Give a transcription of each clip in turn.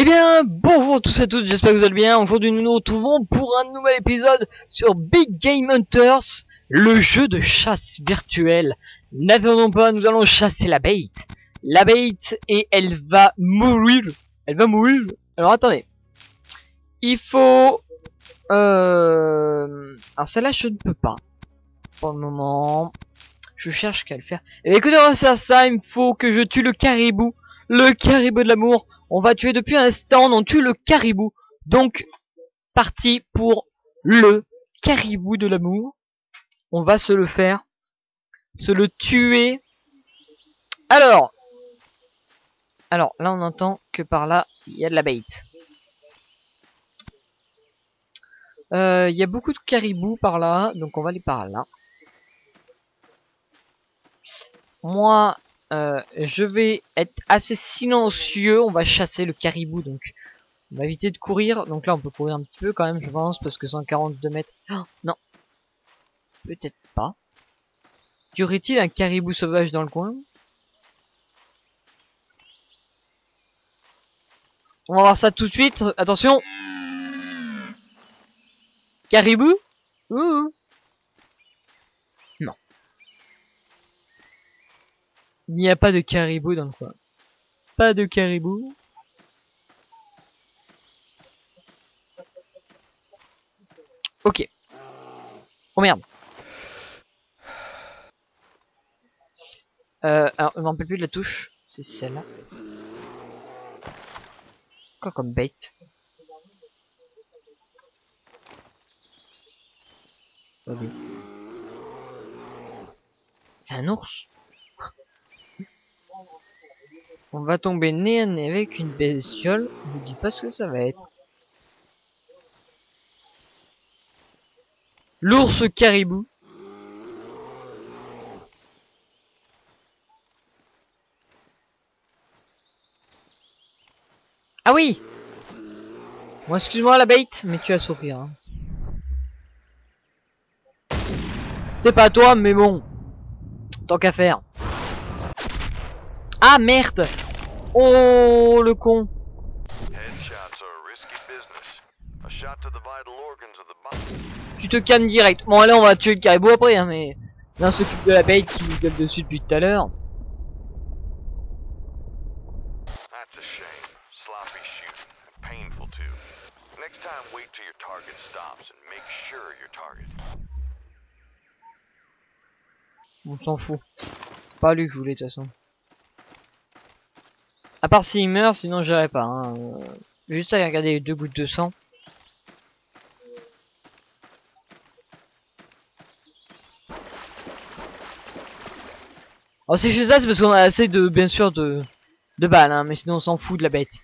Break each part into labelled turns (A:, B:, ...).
A: bien, bonjour à tous et à toutes, j'espère que vous allez bien. Aujourd'hui nous nous retrouvons pour un nouvel épisode sur Big Game Hunters, le jeu de chasse virtuelle. N'attendons pas, nous allons chasser la bait. La bait, et elle va mourir. Elle va mourir. Alors attendez. Il faut... Alors celle-là je ne peux pas. Pour le moment. Je cherche qu'à le faire. Et écoutez, on va faire ça, il me faut que je tue le caribou. Le caribou de l'amour. On va tuer depuis un stand, on tue le caribou. Donc, parti pour le caribou de l'amour. On va se le faire. Se le tuer. Alors, là on entend que par là, il y a de la bait. Il y a beaucoup de caribous par là, donc on va aller par là. Moi, je vais être assez silencieux. On va chasser le caribou, donc on va éviter de courir. Donc là, on peut courir un petit peu quand même, je pense, parce que 142 mètres... Oh, non, peut-être pas. Y aurait-il un caribou sauvage dans le coin? On va voir ça tout de suite. Attention. Caribou? Ouh. Non. Il n'y a pas de caribou dans le coin. Pas de caribou. Ok. Oh merde. Alors, je m'en rappelle plus de la touche. C'est celle-là. Quoi comme bait? Regardez. C'est un ours. On va tomber nez à nez avec une bestiole. Je vous dis pas ce que ça va être. L'ours caribou. Ah oui. Bon, excuse-moi la bête, mais tu as sourire. Hein. C'était pas toi, mais bon. Tant qu'à faire. Ah merde. Oh le con. Tu te calmes direct. Bon allez, on va tuer le caribou après, hein, mais là on s'occupe de la bête qui nous gueule dessus depuis tout à l'heure. On s'en fout. C'est pas lui que je voulais de toute façon. À part s'il meurt, sinon j'irai pas. Hein. Juste à regarder les 2 gouttes de sang. Alors si je fais ça, c'est parce qu'on a assez de, bien sûr, de balles, hein, mais sinon on s'en fout de la bête.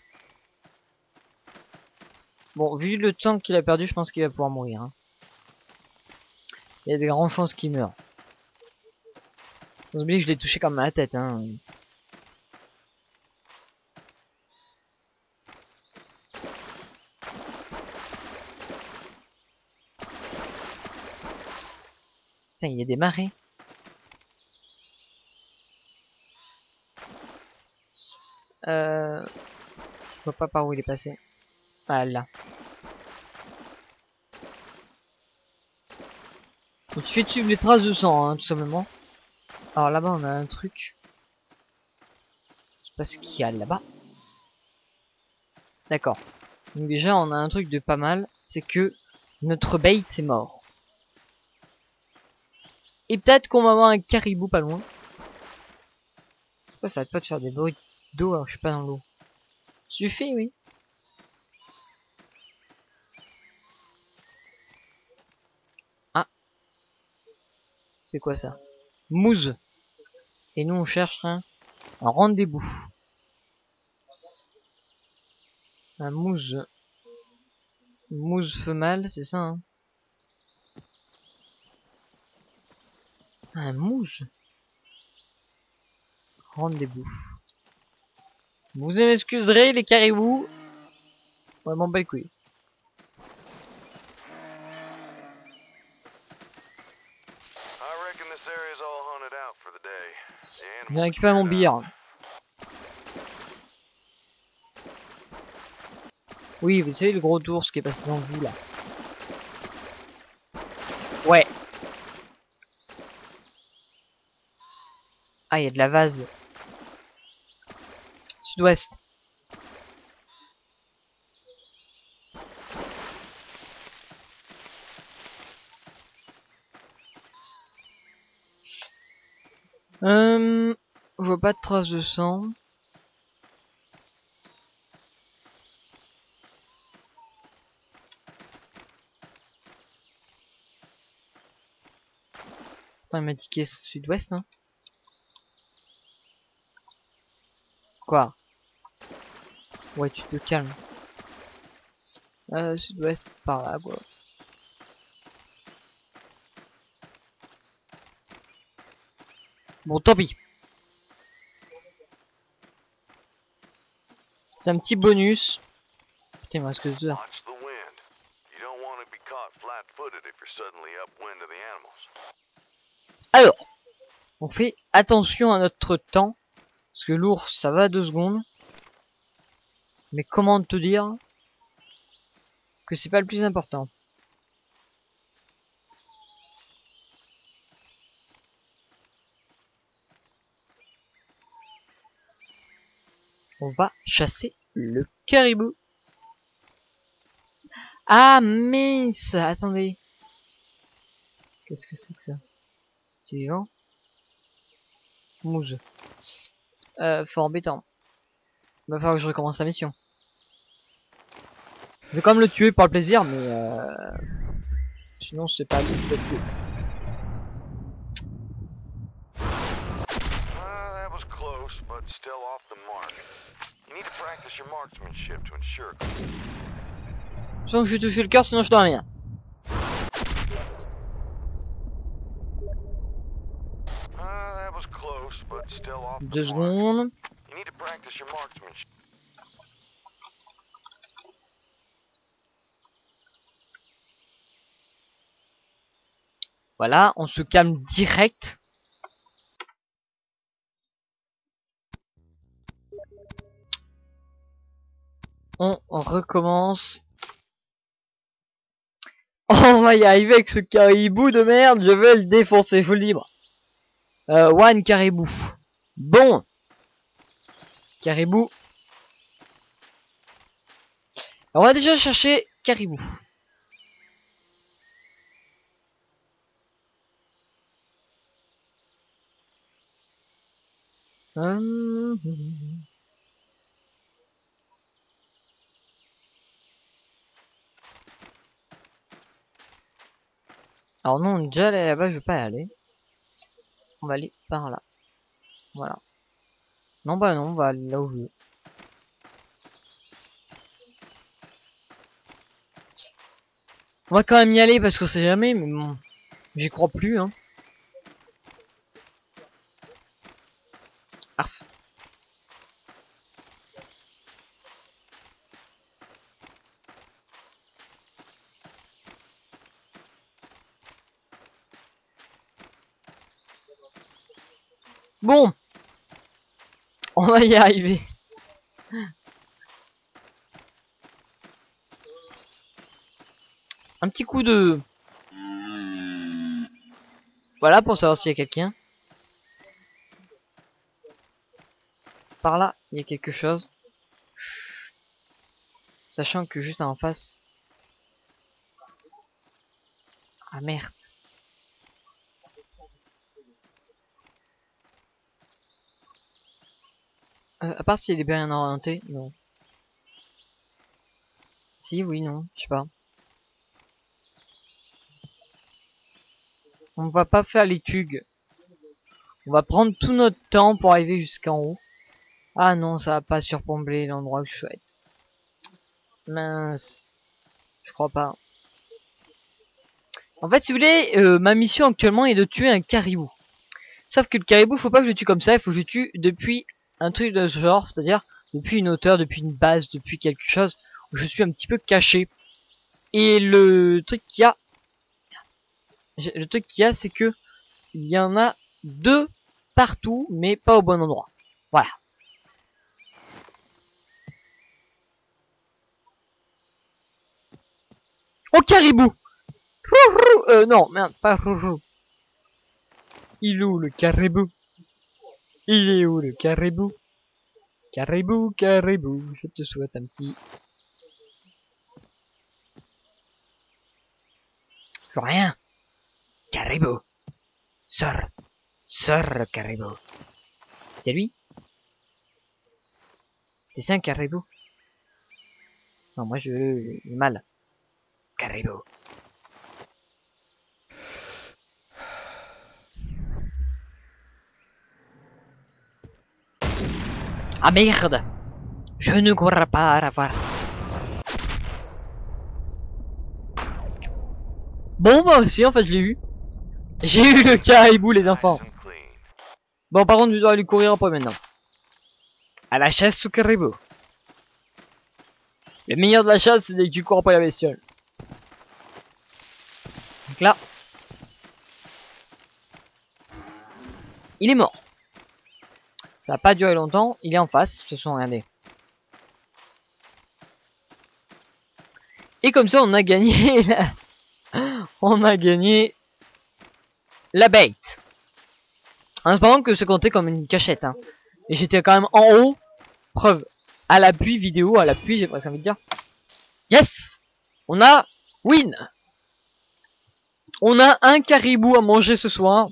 A: Bon, vu le temps qu'il a perdu, je pense qu'il va pouvoir mourir. Hein. Il y a des grandes chances qu'il meure. Sans oublier que je l'ai touché comme à la tête. Hein. Putain, il y a des marées. Je vois pas par où il est passé. Ah là. Il suffit de suivre les traces de sang, hein, tout simplement. Alors là-bas, on a un truc. Je sais pas ce qu'il y a là-bas. D'accord. Donc déjà, on a un truc de pas mal. C'est que notre bait est mort. Et peut-être qu'on va avoir un caribou pas loin. Pourquoi ça arrête pas de faire des bruits d'eau alors que je suis pas dans l'eau? Suffit, oui. Ah. C'est quoi ça? Mousse. Et nous on cherche un rendez-vous. Un mousse. Mousse femelle, c'est ça, hein? Un mousse. Rendez-vous. Vous m'excuserez les caribous. Ouais, m'en bats les couilles. Je viens récupérer mon billard. Oui, vous savez le gros ours qui est passé dans vous là. Ouais. Ah, il y a de la vase. Sud-ouest. Je vois pas de traces de sang. Attends, il m'a dit qu'il est sud-ouest, hein. Quoi? Ouais, tu te calmes. Sud-ouest, par là, quoi. Bon, tant pis. C'est un petit bonus. Putain, il me reste que 2 heures. Alors, on fait attention à notre temps. Parce que l'ours, ça va 2 secondes. Mais comment te dire que c'est pas le plus important. On va chasser le caribou. Ah mince, attendez. Qu'est-ce que c'est que ça? C'est vivant? Mousse. Fort embêtant. Il va falloir que je recommence la mission. Je vais quand même le tuer par le plaisir, mais sinon c'est pas lui qui va le tuer. Sinon je vais toucher le cœur, sinon je dois rien. Deux secondes. Voilà, on se calme direct. On recommence. On va y arriver avec ce caribou de merde, je vais le défoncer, faut le dire. One caribou. Bon. Caribou. On va déjà chercher caribou. Alors non, on est déjà allé là-bas, je vais pas y aller. On va aller par là. Voilà. Non bah non, on va aller là où je veux. On va quand même y aller parce qu'on sait jamais, mais bon, j'y crois plus, hein. Arf. Bon, on va y arriver. Un petit coup de... Voilà, pour savoir s'il y a quelqu'un. Par là, il y a quelque chose. Sachant que juste en face... Ah merde. À part s'il est bien orienté, non. Si, oui, non, je sais pas. On va pas faire les tugs. On va prendre tout notre temps pour arriver jusqu'en haut. Ah non, ça va pas surplombé l'endroit où je souhaite. Mince. Je crois pas. En fait, si vous voulez, ma mission actuellement est de tuer un caribou. Sauf que le caribou, faut pas que je le tue comme ça, il faut que je le tue depuis un truc de ce genre, c'est-à-dire depuis une hauteur, depuis une base, depuis quelque chose où je suis un petit peu caché. Et le truc qu'il y a, c'est que il y en a 2 partout, mais pas au bon endroit. Voilà. Oh, caribou. Non, merde, pas rourou. Il est où le caribou? Il est où le caribou? Caribou, caribou, je te souhaite un petit... Je vois rien. Caribou. Sors. Sors, caribou. C'est lui? C'est un caribou? Non, moi je veux le mal. Caribou. Ah merde! Je ne crois pas l'avoir. Bon, bah aussi, en fait, je l'ai eu. J'ai eu le caribou, les enfants. Bon, par contre, je dois aller courir un peu maintenant. À la chasse au caribou. Le meilleur de la chasse, c'est dès que tu cours pas la bestiole. Donc là, il est mort. Ça va pas durer longtemps, il est en face, de toute façon, regardez. Et comme ça, on a gagné la... On a gagné la bait. En espérant que c'est compté comme une cachette, hein. Et j'étais quand même en haut. Preuve. À l'appui vidéo, à l'appui, j'ai presque envie de dire. Yes! On a win! On a un caribou à manger ce soir.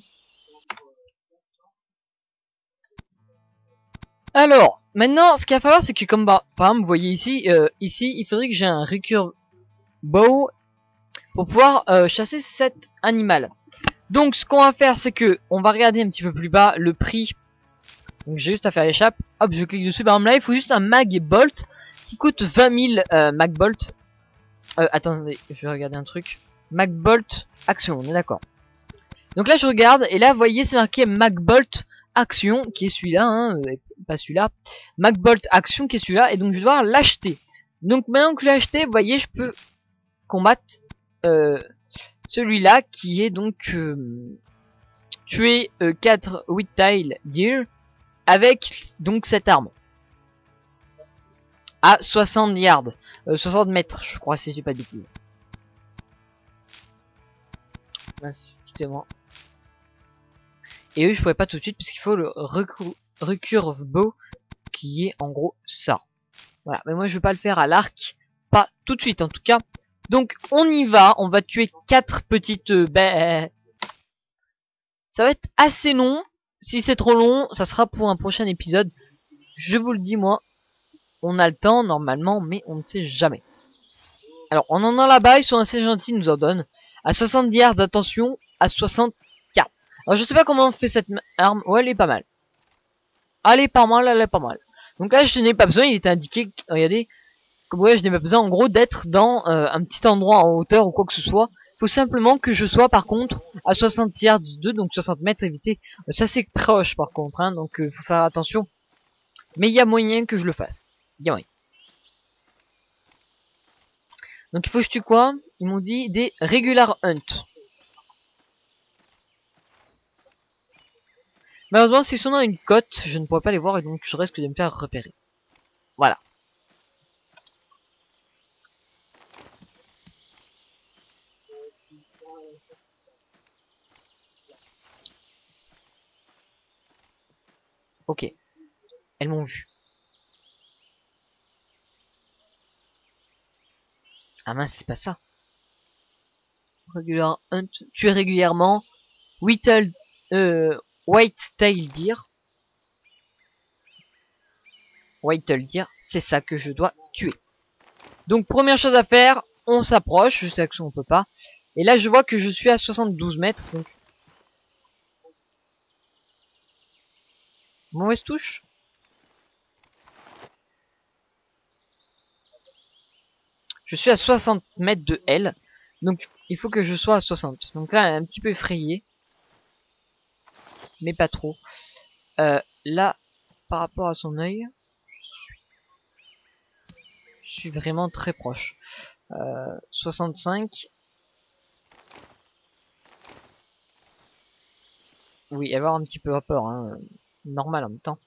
A: Alors, maintenant, ce qu'il va falloir, c'est que comme par exemple, vous voyez ici, ici, il faudrait que j'ai un recurve bow pour pouvoir chasser cet animal. Donc, ce qu'on va faire, c'est que on va regarder un petit peu plus bas le prix. Donc, j'ai juste à faire l'échappe. Hop, je clique dessus. Par exemple, là, il faut juste un mag bolt qui coûte 20 000 mag bolt. Attendez, je vais regarder un truc. Mag bolt action, on est d'accord. Donc là, je regarde et là, vous voyez, c'est marqué mag bolt action qui est celui-là, hein, pas celui-là. Mag bolt action qui est celui-là et donc je vais devoir l'acheter. Donc maintenant que je l'ai acheté, vous voyez, je peux combattre celui-là qui est donc tuer 4 white-tail deer avec donc cette arme à 60 yards, 60 mètres, je crois, si j'ai pas de bêtises. Mince, excusez-moi. Et eux, je pourrais pas tout de suite puisqu'il faut le recurve bow qui est en gros ça. Voilà, mais moi je vais pas le faire à l'arc, pas tout de suite en tout cas. Donc on y va, on va tuer 4 petites bêtes. Ça va être assez long. Si c'est trop long, ça sera pour un prochain épisode. Je vous le dis moi, on a le temps normalement, mais on ne sait jamais. Alors on en a là-bas, ils sont assez gentils, ils nous en donnent. À 60 yards, attention, à 60 yards. Alors je sais pas comment on fait cette arme, ouais elle est pas mal. Elle est pas mal, elle est pas mal. Donc là je n'ai pas besoin, il était indiqué, regardez, comme ouais je n'ai pas besoin en gros d'être dans un petit endroit en hauteur ou quoi que ce soit. Faut simplement que je sois par contre à 60 yards de, donc 60 mètres, éviter. Ça c'est proche par contre, hein, donc faut faire attention. Mais il y a moyen que je le fasse. Il y a moyen. Donc il faut que je tue quoi? Ils m'ont dit des regular hunt. Malheureusement s'ils sont dans une côte, je ne pourrais pas les voir et donc je risque de me faire repérer. Voilà. Ok. Elles m'ont vu. Ah mince, c'est pas ça. Regular hunt. Tuer régulièrement. White tail deer. White tail deer. C'est ça que je dois tuer. Donc première chose à faire, on s'approche. Je sais que on peut pas. Et là je vois que je suis à 72 mètres. Donc... Mauvaise touche. Je suis à 60 mètres de L. Donc il faut que je sois à 60. Donc là un petit peu effrayé. Mais pas trop. Là, par rapport à son œil, je suis vraiment très proche. 65. Oui, elle va avoir un petit peu peur, hein. Normal en même temps.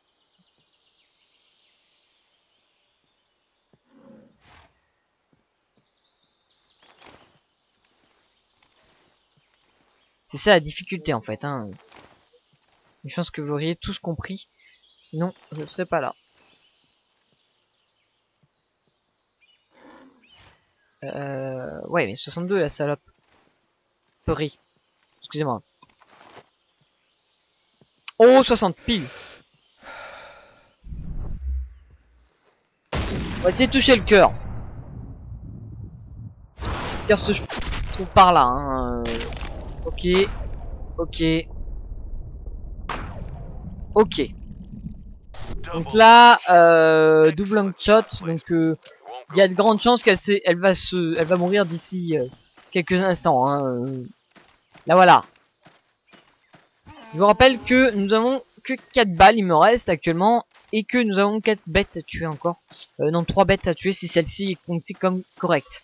A: C'est ça la difficulté en fait. Hein. Je pense que vous l'auriez tous compris. Sinon, je ne serais pas là. Ouais, mais 62 la salope. Peurie. Excusez-moi. Oh, 60 pile. On va essayer de toucher le cœur. Le cœur se trouve par là. Hein. Ok. Ok. Ok. Donc là, double long shot. Donc il y a de grandes chances elle va mourir d'ici quelques instants. Hein. Là voilà. Je vous rappelle que nous avons que 4 balles, il me reste actuellement, et que nous avons 4 bêtes à tuer encore. Non, 3 bêtes à tuer si celle-ci est comptée comme correcte.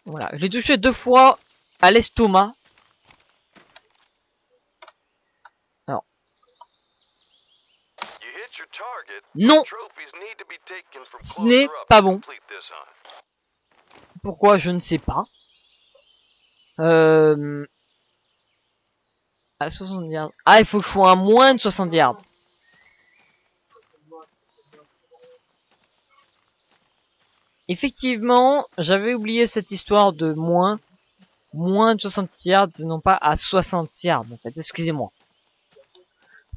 A: Voilà, je l'ai touché 2 fois à l'estomac. Alors. Non, ce n'est pas bon. Pourquoi, je ne sais pas. À 60 yards. Ah, il faut que je sois à moins de 60 yards. Effectivement, j'avais oublié cette histoire de moins de 60 yards, et non pas à 60 yards. En fait, excusez-moi.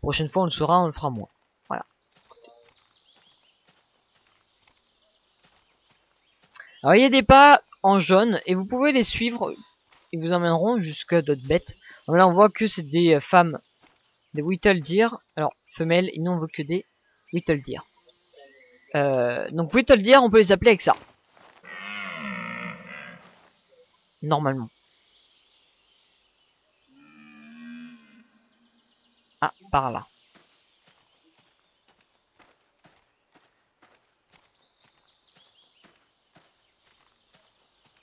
A: Prochaine fois, on le saura, on le fera moins. Voilà. Alors, il y a des pas en jaune, et vous pouvez les suivre. Ils vous emmèneront jusqu'à d'autres bêtes. Alors là, on voit que c'est des femmes, des Whittle Deer. Alors, femelles, et nous on veut que des Whittle Deer. Donc Whittle Deer, on peut les appeler avec ça. Normalement. Ah, par là.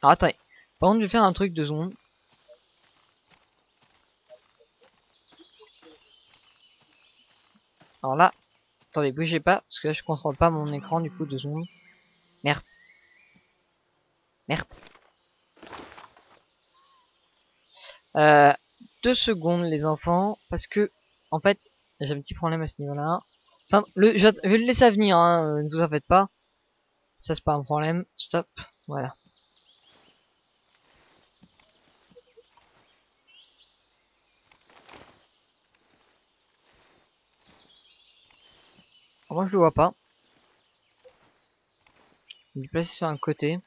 A: Alors attendez. Par contre, je vais faire un truc de secondes. Alors là, attendez, bougez pas, parce que là je contrôle pas mon écran du coup 2 secondes. Merde. Merde. 2 secondes les enfants, parce que en fait j'ai un petit problème à ce niveau-là. Je vais le laisser venir, hein, ne vous en faites pas. Ça c'est pas un problème. Stop. Voilà. Alors moi je le vois pas. Je vais le placer sur un côté.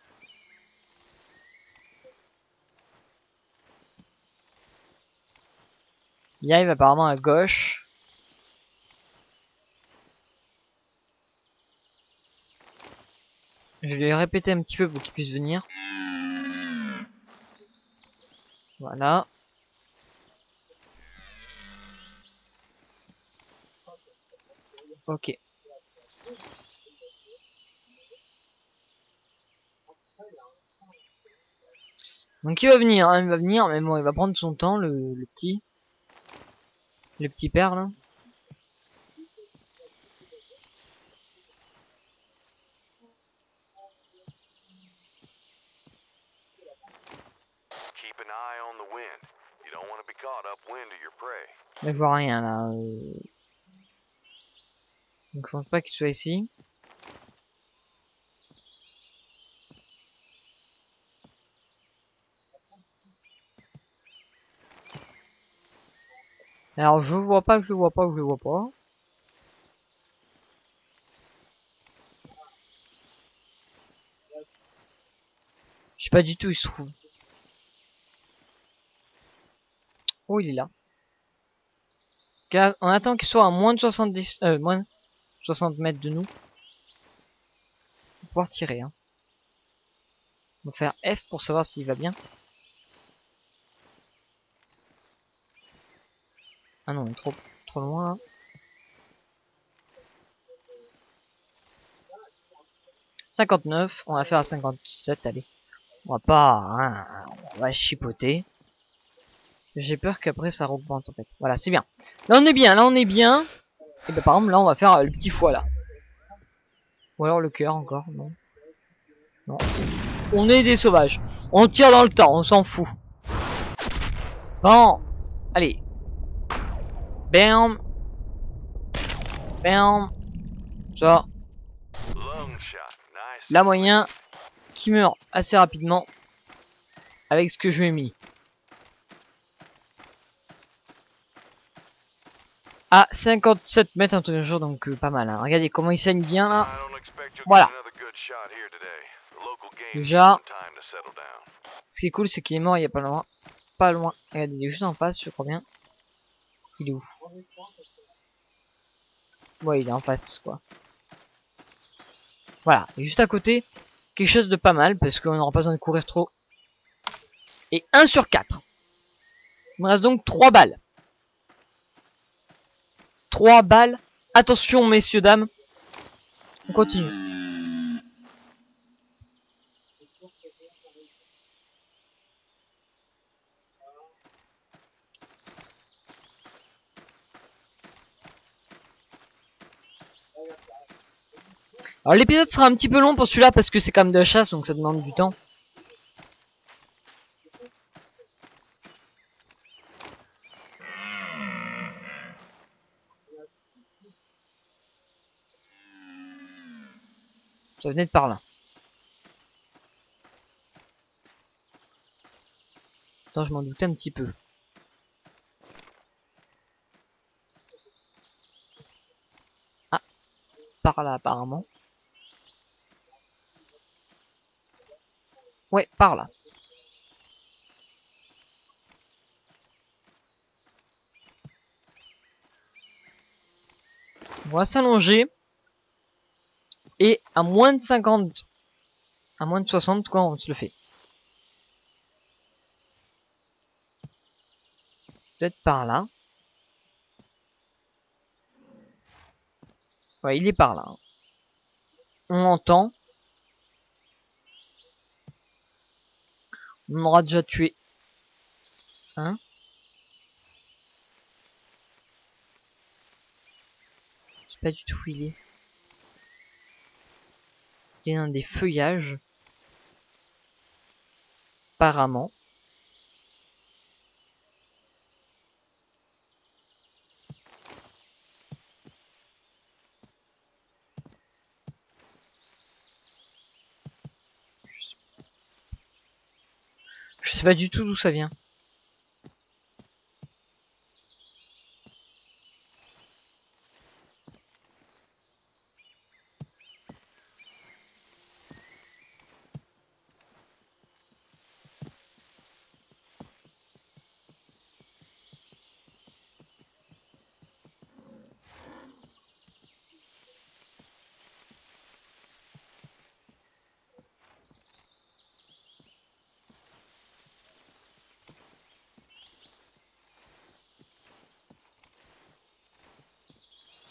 A: Il arrive apparemment à gauche. Je vais le répéter un petit peu pour qu'il puisse venir. Voilà. Ok. Donc il va venir, hein, il va venir, mais bon, il va prendre son temps, le petit père là. Mais je vois rien là. Donc je pense pas qu'il soit ici. Alors je vois pas, je vois pas, je vois pas. Je sais pas du tout où il se trouve. Oh il est là. On attend qu'il soit à moins de 70, moins de 60 mètres de nous. Pour pouvoir tirer. Hein. On va faire F pour savoir s'il va bien. Ah non, on est trop loin là. 59, on va faire à 57, allez. On va pas, hein, on va chipoter. J'ai peur qu'après ça remonte en fait. Voilà, c'est bien. Là on est bien, là on est bien. Et bah par exemple là on va faire le petit foie là. Ou alors le cœur encore, non. Non. On est des sauvages. On tire dans le temps, on s'en fout. Bon, allez. Bam. Bam. Ça. Là, moyen qui meurt assez rapidement avec ce que je lui ai mis. À 57 mètres en toujours, donc pas mal. Hein. Regardez comment il saigne bien là. Voilà. Déjà, ce qui est cool, c'est qu'il est mort il y a pas loin. Pas loin. Regardez, il est juste en face, je crois bien. Il est où? Ouais, il est en face, quoi. Voilà, et juste à côté, quelque chose de pas mal, parce qu'on n'aura pas besoin de courir trop. Et 1 sur 4. Il me reste donc 3 balles. 3 balles. Attention, messieurs, dames. On continue. Alors l'épisode sera un petit peu long pour celui-là parce que c'est quand même de la chasse, donc ça demande du temps. Ça venait de par là. Attends, je m'en doutais un petit peu. Ah, par là apparemment. Ouais, par là. On va s'allonger. Et à moins de 50, à moins de 60, quoi, on se le fait. Peut-être par là. Ouais, il est par là. On l'entend. On aura déjà tué. Hein? Je sais pas du tout où il est. Il est dans des feuillages. Apparemment. Je sais pas du tout d'où ça vient.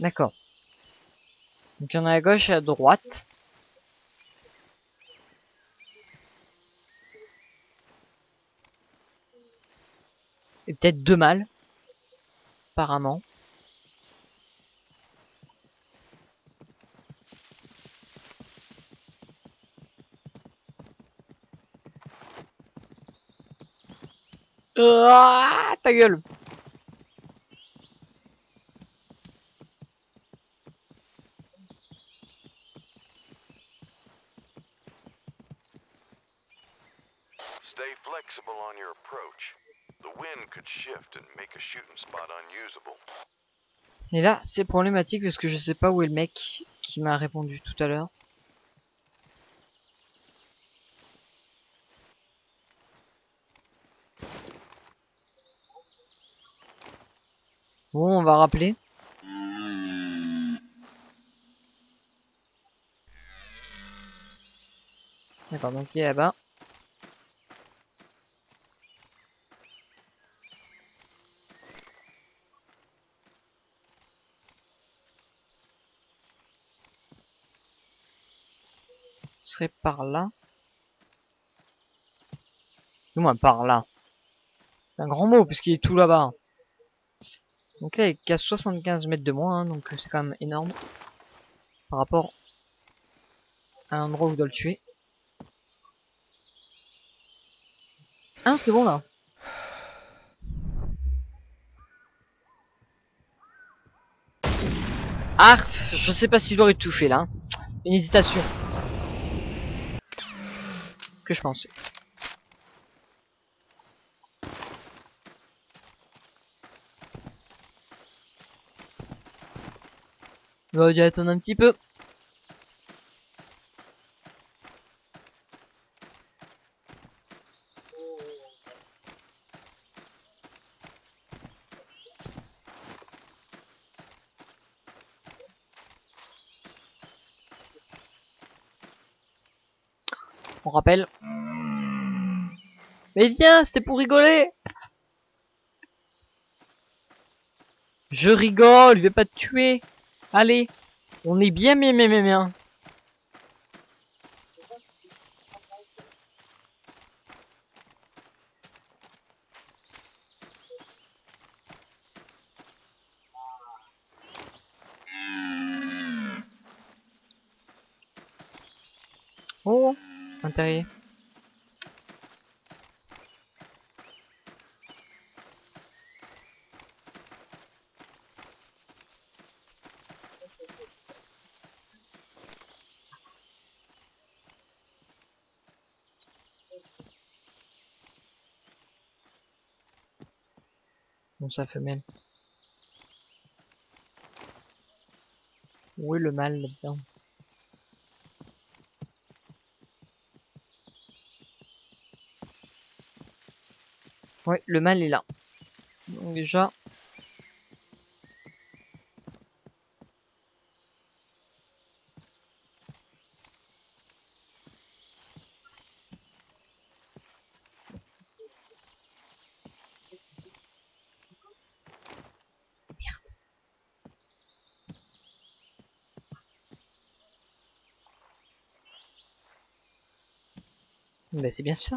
A: D'accord. Donc il y en a à gauche et à droite. Et peut-être 2 mâles. Apparemment. Ah, ta gueule.
B: Stay flexible on your approach. The wind could shift and make a shooting spot unusable.
A: Et là, c'est problématique parce que je sais pas où est le mec qui m'a répondu tout à l'heure. Bon, on va rappeler. D'accord, donc il est là-bas. Ce serait par là. Du moins par là. C'est un grand mot puisqu'il est tout là-bas. Donc là, il est qu'à 75 mètres de moins, hein, donc c'est quand même énorme. Par rapport à l'endroit où je dois le tuer. Ah, c'est bon là. Ah, je sais pas si je l'aurais touché là. Une hésitation. Que je pensais. J'aurais dû attendre un petit peu. On rappelle. Mais viens, c'était pour rigoler. Je rigole, je vais pas te tuer. Allez, on est bien. Oh, intérêt. Bon, sa femelle. Où est le mâle là-dedans? Ouais, le mâle est là. Donc déjà... Ben c'est bien ça.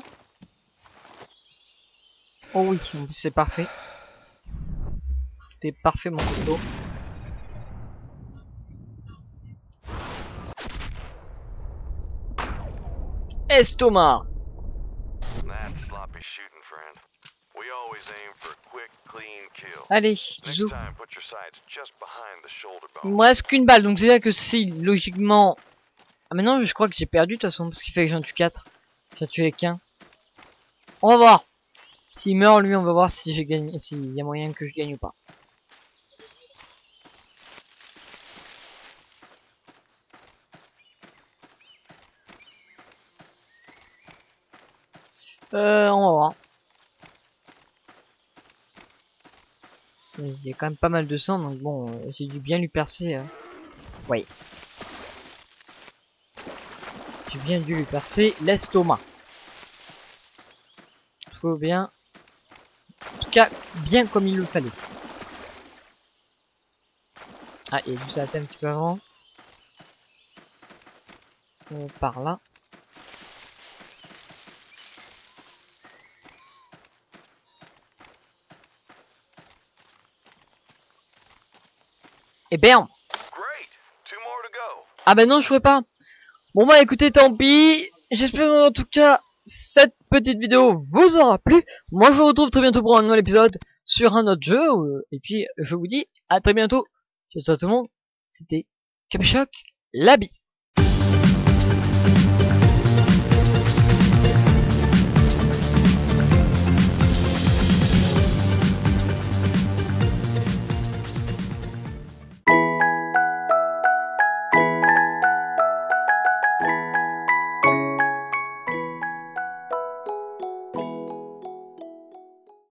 A: Oh oui, en plus c'est parfait. T'es parfait mon couteau. Estomac.
B: That's sloppy shooting, friend. We always aim for a quick, clean kill.
A: Allez,
B: Next
A: zou.
B: time, put your sights just behind the shoulder
A: Il
B: bone.
A: me reste qu'une balle, donc c'est là que si, logiquement... Ah mais non, je crois que j'ai perdu de toute façon, parce qu'il fallait que j'en tue 4. J'ai tué qu'un. On va voir. S'il meurt, lui, on va voir si j'ai gagné, s'il y a moyen que je gagne ou pas. On va voir. Il y a quand même pas mal de sang, donc bon, j'ai dû bien lui percer. Oui. J'ai bien dû lui percer l'estomac. Faut bien. En tout cas, bien comme il le fallait. Ah, il a dû s'arrêter un petit peu avant. Par là. Et bam!
B: Great! 2 more to go.
A: Ah bah non, je ferai pas. Bon bah écoutez, tant pis. J'espère en tout cas cette petite vidéo vous aura plu. Moi je vous retrouve très bientôt pour un nouvel épisode sur un autre jeu. Et puis je vous dis à très bientôt. Ciao ciao tout le monde. C'était Capichoc, la bise.